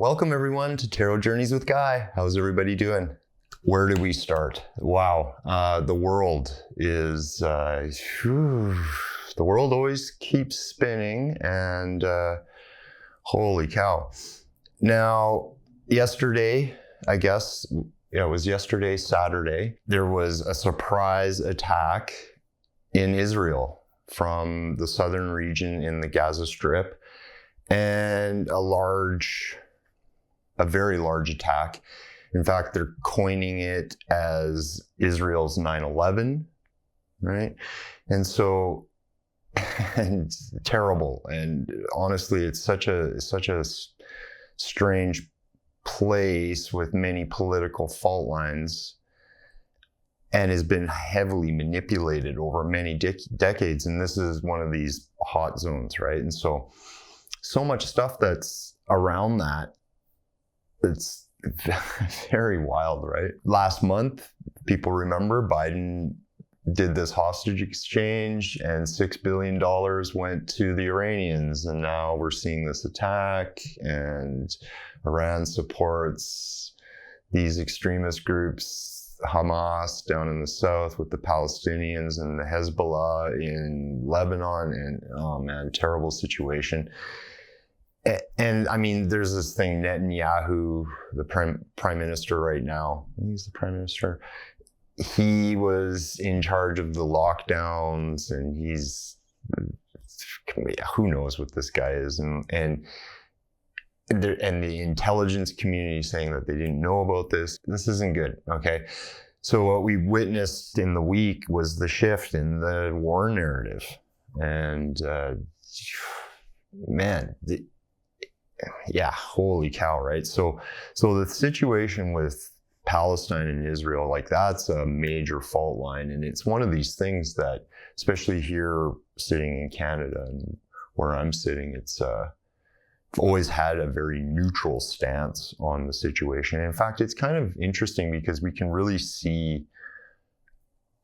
Welcome everyone to Tarot Journeys with Guy. How's everybody doing? Where do we start? Wow, the world is, the world always keeps spinning and holy cow. Now, yesterday, I guess, it was yesterday, Saturday, there was a surprise attack in Israel from the southern region in the Gaza Strip, and a very large attack. In fact, they're coining it as Israel's 9/11, right? And so, and terrible. And honestly, it's such a strange place with many political fault lines, and has been heavily manipulated over many decades. And this is one of these hot zones, right? And so much stuff that's around that. It's very wild, right? Last month, people remember Biden did this hostage exchange and $6 billion went to the Iranians. And now we're seeing this attack, and Iran supports these extremist groups, Hamas down in the south with the Palestinians, and the Hezbollah in Lebanon. And oh man, terrible situation. And I mean, there's this thing, Netanyahu, the prime minister right now, he's the prime minister. He was in charge of the lockdowns, and who knows what this guy is. And the intelligence community saying that they didn't know about this. This isn't good, okay? So what we witnessed in the week was the shift in the war narrative. And man, yeah, holy cow, right? So the situation with Palestine and Israel, like, that's a major fault line. And it's one of these things that, especially here sitting in Canada and where I'm sitting, I've always had a very neutral stance on the situation. In fact, it's kind of interesting because we can really see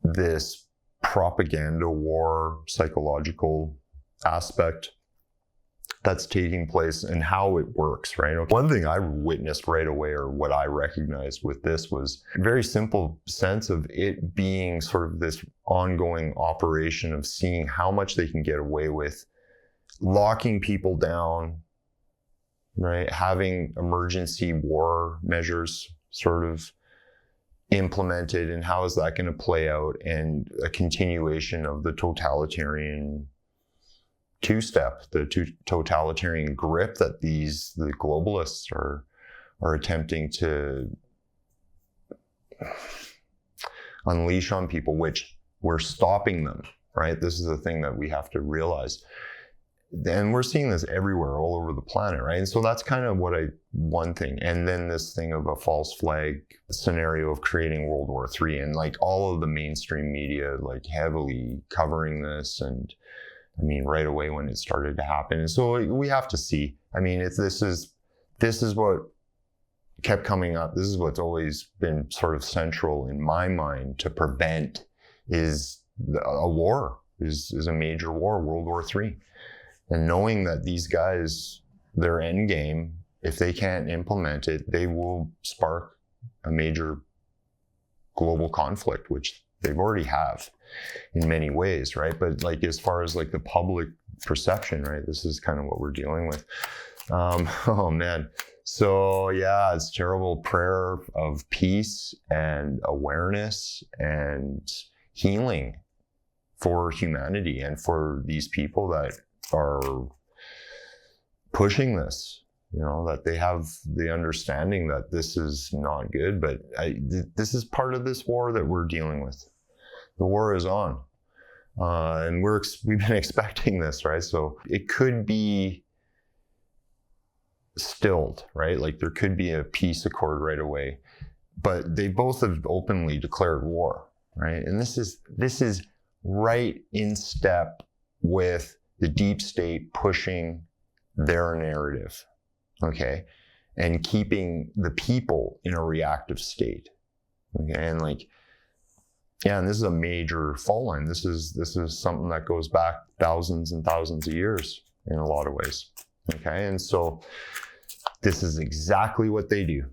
this propaganda war, psychological aspect that's taking place and how it works, right? One thing I witnessed right away, or what I recognized with this, was a very simple sense of it being sort of this ongoing operation of seeing how much they can get away with, locking people down, right? Having emergency war measures sort of implemented, and how is that going to play out, and a continuation of the totalitarian two-step, the totalitarian grip that the globalists are attempting to unleash on people, which we're stopping them, right? This is the thing that we have to realize. And we're seeing this everywhere, all over the planet, right? And so that's kind of one thing. And then this thing of a false flag scenario of creating World War III, and like all of the mainstream media, like heavily covering this. And I mean, right away when it started to happen. And so we have to see. I mean, this is what kept coming up. This is what's always been sort of central in my mind to prevent is a war, is a major war, World War III. And knowing that these guys, their end game, if they can't implement it, they will spark a major global conflict, which they've already have in many ways, right? But like, as far as like the public perception, right, this is kind of what we're dealing with. Oh man. So yeah, it's terrible. Prayer of peace and awareness and healing for humanity and for these people that are pushing this, that they have the understanding that this is not good. But this is part of this war that we're dealing with. The war is on, and we've been expecting this, right? So it could be stilled, right? Like there could be a peace accord right away, but they both have openly declared war, right? And this is right in step with the deep state pushing their narrative, okay, and keeping the people in a reactive state, okay, and like. Yeah, and this is a major fault line. This is something that goes back thousands and thousands of years in a lot of ways. Okay, and so This is exactly what they do.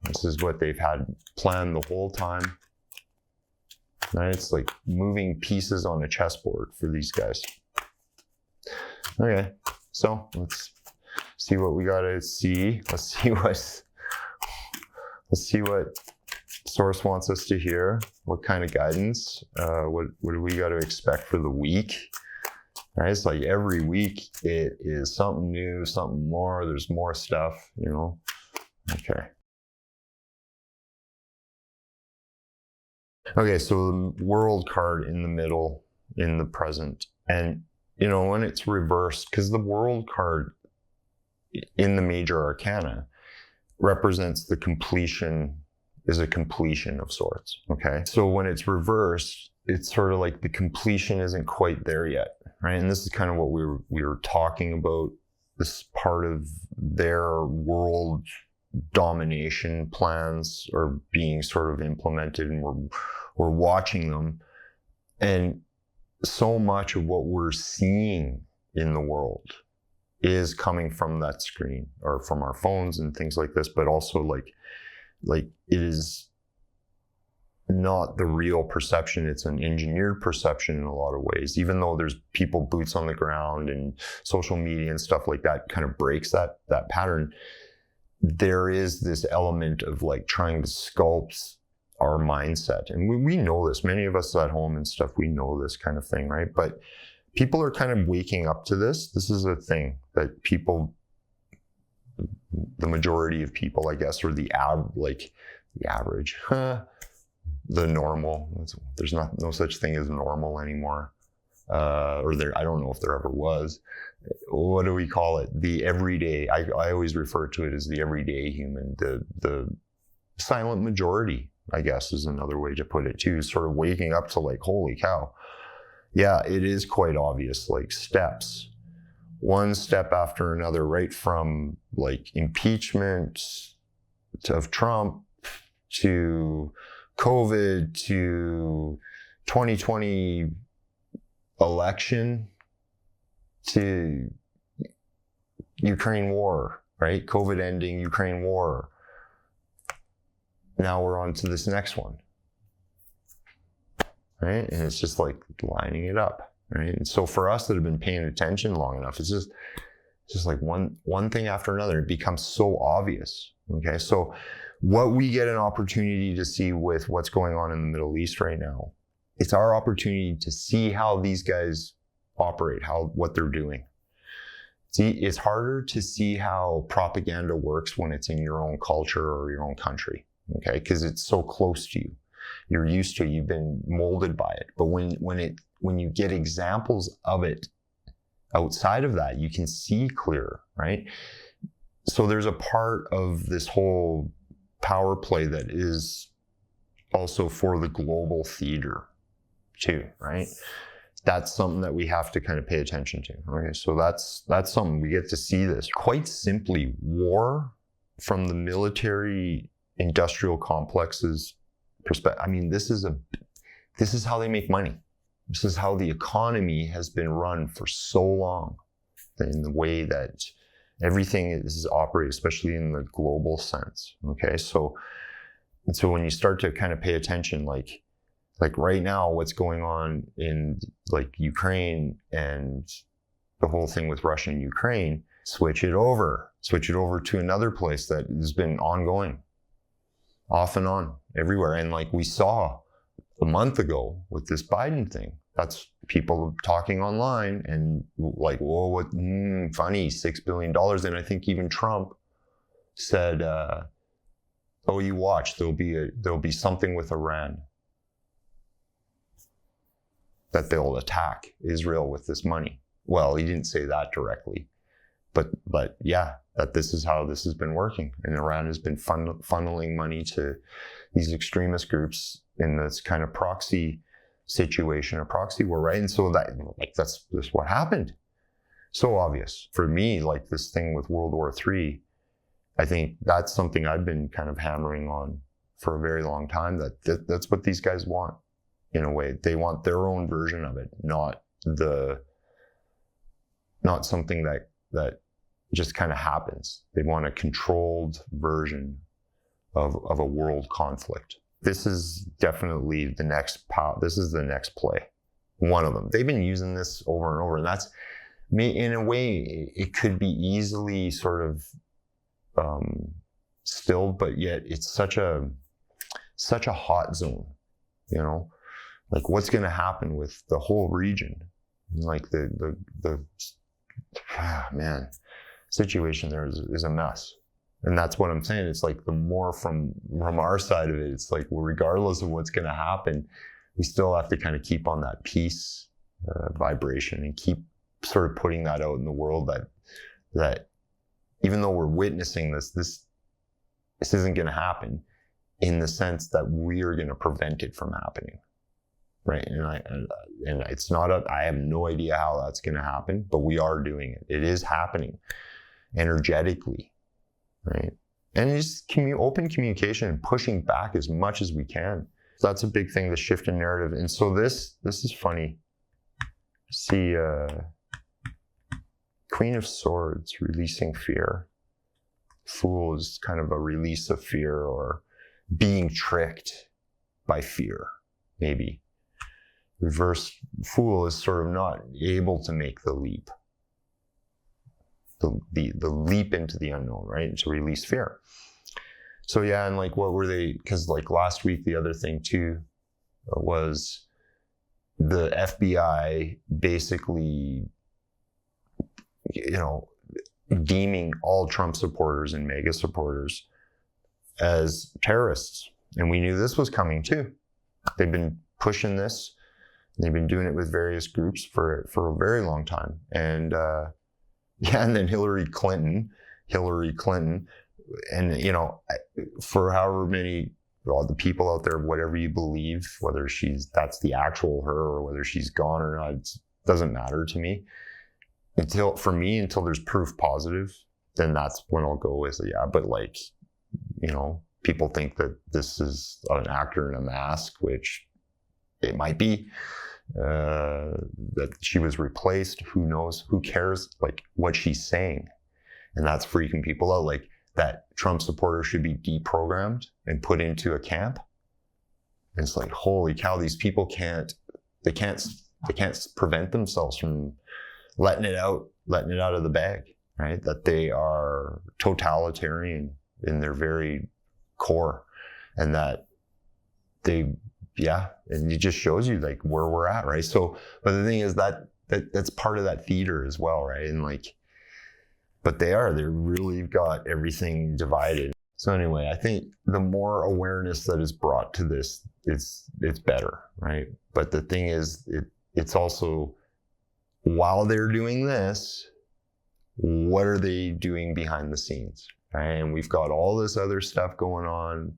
This is what they've had planned the whole time. Right? It's like moving pieces on a chessboard for these guys. Okay, so let's see what we gotta see. Let's see what source wants us to hear. What kind of guidance? What do we got to expect for the week? Right? It's like every week it is something new, something more. There's more stuff, you know. Okay. Okay, so the world card in the middle, in the present. And, you know, when it's reversed, because the world card in the major arcana represents the completion, is a completion of sorts, okay? So when it's reversed, it's sort of like the completion isn't quite there yet, right? And this is kind of what we were talking about, this part of their world domination plans are being sort of implemented, and we're watching them. And so much of what we're seeing in the world is coming from that screen or from our phones and things like this, but also like it is not the real perception. It's an engineered perception in a lot of ways, even though there's people boots on the ground and social media and stuff like that kind of breaks that pattern. There is this element of like trying to sculpt our mindset. And we know this, many of us at home and stuff, we know this kind of thing, right? But people are kind of waking up to this. This is a thing that people, the majority of people, I guess, or the average, the normal. There's no such thing as normal anymore. Or there, I don't know if there ever was. What do we call it? The everyday. I always refer to it as the everyday human. The silent majority, I guess, is another way to put it too. Sort of waking up to like, holy cow. Yeah, it is quite obvious, like steps, one step after another, right from like impeachment of Trump to COVID to 2020 election to Ukraine war, right? COVID ending, Ukraine war. Now we're on to this next one. Right? And it's just like lining it up, right? And so for us that have been paying attention long enough, it's just like one thing after another. It becomes so obvious, okay? So what we get an opportunity to see with what's going on in the Middle East right now, it's our opportunity to see how these guys operate, what they're doing. See, it's harder to see how propaganda works when it's in your own culture or your own country, okay? Because it's so close to you. You're used to it, you've been molded by it. But when you get examples of it outside of that, you can see clearer, right? So there's a part of this whole power play that is also for the global theater too, right? That's something that we have to kind of pay attention to. Okay, so that's something we get to see this. Quite simply, war from the military industrial complexes perspective. I mean, this is how they make money. This is how the economy has been run for so long, in the way that everything is operated, especially in the global sense. Okay, so when you start to kind of pay attention, like right now, what's going on in like Ukraine and the whole thing with Russia and Ukraine, switch it over to another place that has been ongoing, off and on, everywhere. And like we saw a month ago with this Biden thing, that's people talking online and like, whoa, what, funny, $6 billion. And I think even Trump said, oh, you watch, there'll be something with Iran, that they'll attack Israel with this money. Well, he didn't say that directly, but yeah, that this is how this has been working. And Iran has been funneling money to these extremist groups in this kind of proxy situation, a proxy war, right? And so that's what happened. So obvious. For me, like this thing with World War III, I think that's something I've been kind of hammering on for a very long time, that's what these guys want. In a way, they want their own version of it, not something that just kind of happens. They want a controlled version of a world conflict. This is definitely the next this is the next play. One of them. They've been using this over and over, and that's, in a way, it could be easily sort of stilled, but yet it's such a hot zone, you know, like what's going to happen with the whole region, like the situation there is a mess. And that's what I'm saying. It's like the more from our side of it, it's like, well, regardless of what's going to happen, we still have to kind of keep on that peace vibration and keep sort of putting that out in the world that even though we're witnessing this isn't going to happen, in the sense that we are going to prevent it from happening, right? And it's not I have no idea how that's going to happen, but we are doing it. It is happening energetically, right? And just open communication and pushing back as much as we can. So that's a big thing, the shift in narrative. And so this is funny. See, Queen of Swords, releasing fear. Fool is kind of a release of fear, or being tricked by fear, maybe. Reverse Fool is sort of not able to make the leap. The leap into the unknown, right? To release fear. So yeah, and like what were they, because like last week, the other thing too was the FBI basically, you know, deeming all Trump supporters and MAGA supporters as terrorists. And we knew this was coming too. They've been pushing this. They've been doing it with various groups for a very long time. And and then Hillary Clinton, and you know, for however many, all the people out there, whatever you believe, whether that's the actual her or whether she's gone or not, it doesn't matter to me. Until there's proof positive, then that's when I'll go with it. Yeah, but like, you know, people think that this is an actor in a mask, which it might be. That she was replaced. Who knows? Who cares? Like what she's saying, and that's freaking people out. Like that Trump supporter should be deprogrammed and put into a camp. And it's like, holy cow! These people can't prevent themselves from letting it out of the bag, right? That they are totalitarian in their very core, and that and it just shows you like where we're at, right? So, but the thing is that's part of that theater as well, right? And like, but they really got everything divided. So anyway, I think the more awareness that is brought to this, it's better, right? But the thing is, it's also, while they're doing this, what are they doing behind the scenes, right? And we've got all this other stuff going on.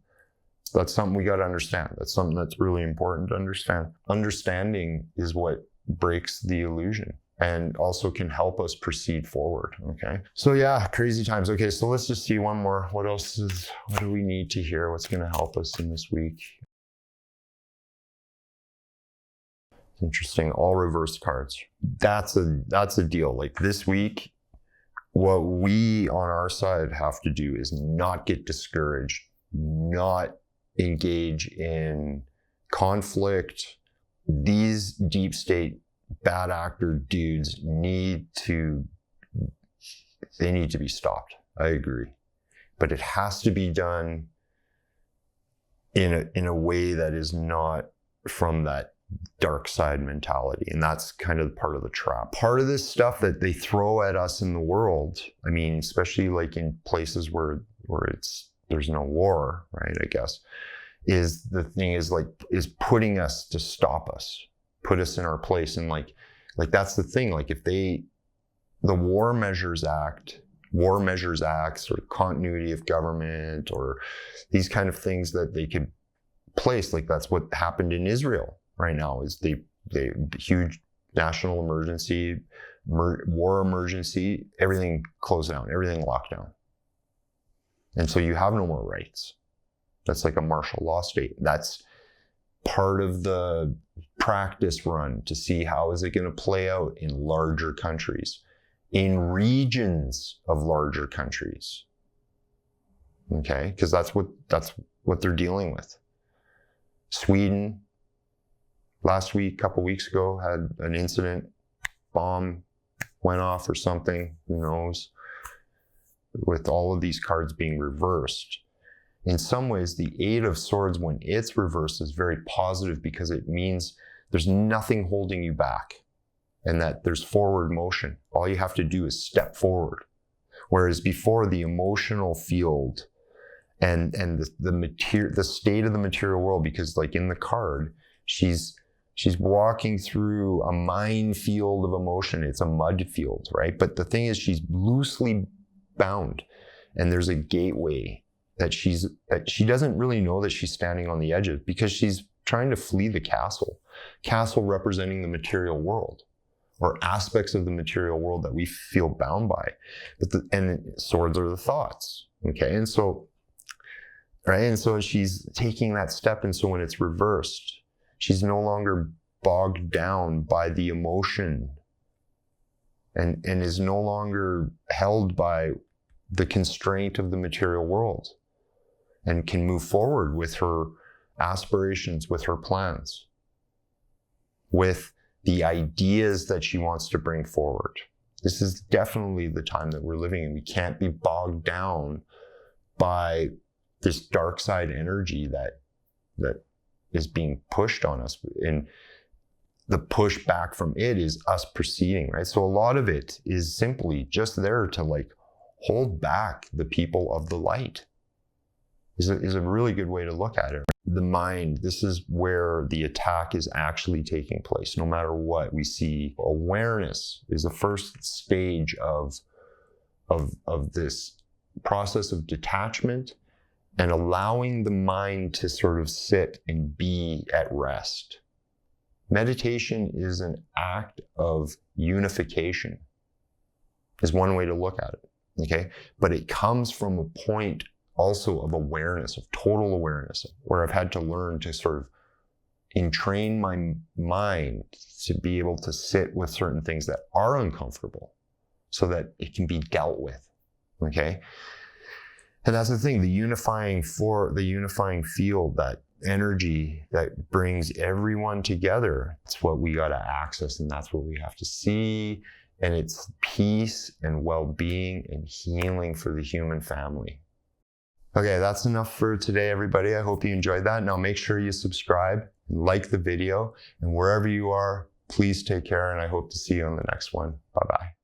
That's something we got to understand. That's something that's really important to understand. Understanding is what breaks the illusion and also can help us proceed forward, okay? So yeah, crazy times. Okay, so let's just see one more. What do we need to hear? What's going to help us in this week? Interesting, all reverse cards. That's a deal. Like this week, what we on our side have to do is not get discouraged, not engage in conflict. These deep state bad actor dudes need to be stopped. I agree. But it has to be done in a way that is not from that dark side mentality. And that's kind of part of the trap. Part of this stuff that they throw at us in the world, I mean, especially like in places where there's no war, right, I guess, is putting us to stop us, put us in our place. And like that's the thing. Like if the War Measures Acts or continuity of government or these kind of things that they could place, like that's what happened in Israel right now, is the huge national emergency, war emergency, everything closed down, everything locked down. And so you have no more rights. That's like a martial law state. That's part of the practice run to see how is it going to play out in larger countries. in regions of larger countries. Okay, because that's what they're dealing with. Sweden, last week, a couple weeks ago, had an incident, bomb went off or something, who knows, with all of these cards being reversed. In some ways, the Eight of Swords, when it's reversed, is very positive because it means there's nothing holding you back and that there's forward motion. All you have to do is step forward. Whereas before, the emotional field and the state of the material world, because like in the card, she's walking through a minefield of emotion. It's a mud field, right? But the thing is, she's loosely bound, and there's a gateway that she doesn't really know that she's standing on the edges, because she's trying to flee the castle representing the material world, or aspects of the material world that we feel bound by. And swords are the thoughts, okay? And so, right? And so she's taking that step, and so when it's reversed, she's no longer bogged down by the emotion and is no longer held by the constraint of the material world, and can move forward with her aspirations, with her plans, with the ideas that she wants to bring forward. This is definitely the time that we're living in. We can't be bogged down by this dark side energy that is being pushed on us. And the pushback from it is us proceeding, right? So a lot of it is simply just there to like hold back the people of the light. Is a really good way to look at it. The mind, this is where the attack is actually taking place. No matter what we see, awareness is the first stage of this process of detachment and allowing the mind to sort of sit and be at rest. Meditation is an act of unification, is one way to look at it, okay? But it comes from a point also of awareness, of total awareness, where I've had to learn to sort of entrain my mind to be able to sit with certain things that are uncomfortable so that it can be dealt with, okay? And that's the thing, the unifying field, that energy that brings everyone together, it's what we got to access, and that's what we have to see. And it's peace and well-being and healing for the human family. Okay, that's enough for today, everybody. I hope you enjoyed that. Now make sure you subscribe and like the video, and wherever you are, please take care, and I hope to see you on the next one. Bye-bye.